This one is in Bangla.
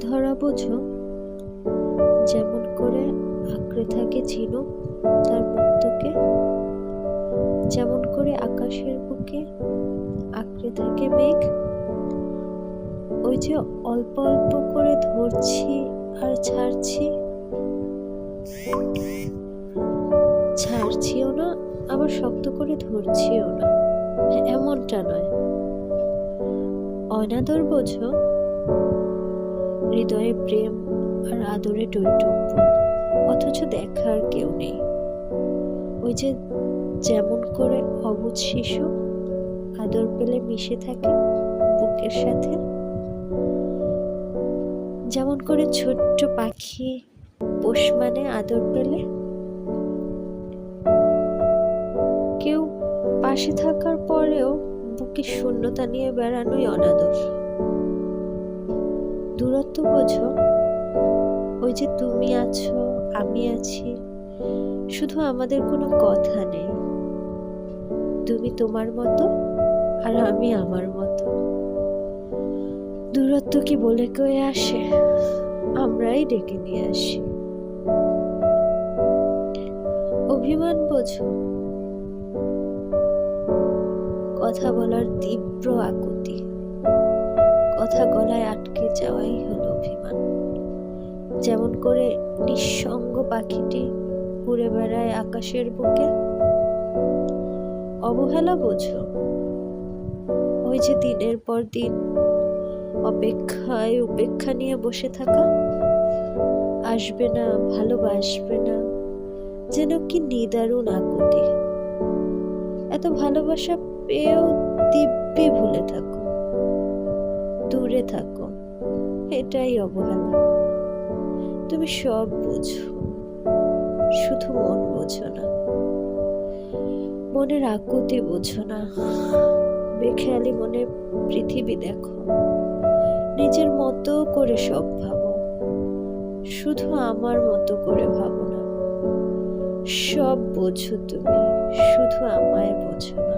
ধরা বোঝো, যেমন করে আঁকড়ে থাকে ঝিনুক তার মুক্তকে, যেমন করে আকাশের বুকে আঁকড়ে থাকে মেঘ। ওই যে অল্প অল্প করে ধরছি আর ছাড়ছিও না, আবার শক্ত করে ধরছিও না, এমনটা নয়। অনাদর বোঝো, হৃদয়ে প্রেম আর আদরে টইটুম্বর, অথচ দেখার কেউ নেই। ওই যে যেমন করে অবুঝ শিশু আদর পেলে মিশে থাকে বুকের সাথে, যেমন করে ছোট্ট পাখি পোষ মানে আদর পেলে। কেউ পাশে থাকার পরেও বুকে শূন্যতা নিয়ে বেড়ানোই অনাদর। দূরত্ব বোঝো, ওই যে তুমি আছো আমি আছি, শুধু আমাদের কোনো কথা নেই। তুমি তোমার মতো আর আমি আমার মতো। দূরত্ব কি বলে কয়ে আসে, আমরাই ডেকে নিয়ে আসি। অভিমান বোঝো, কথা বলার তীব্র আকুতি, কথা গলায় আটকে যাওয়াই হলো অভিমান। যেমন করে নিঃসঙ্গ পাখিটি উড়ে বেড়ায় আকাশের বুকে। অবহেলা বোঝো, ওই যে দিনের পর দিন অপেক্ষায় উপেক্ষা নিয়ে বসে থাকা, আসবে না ভালোবাসবে না, যেন কি নিদারুণ আকুতি। এত ভালোবাসা পেয়েও দিব্যি ভুলে থাকো, দূরে থাকো, এটাই অবহেলা। তুমি সব বোঝো, শুধু মন বোঝো না, মনের আকুতি বোঝো না। বেখেয়ালি মনে পৃথিবী দেখো, নিজের মতো করে সব ভাবো, শুধু আমার মতো করে ভাবো না। সব বোঝো তুমি, শুধু আমায় বোঝো না।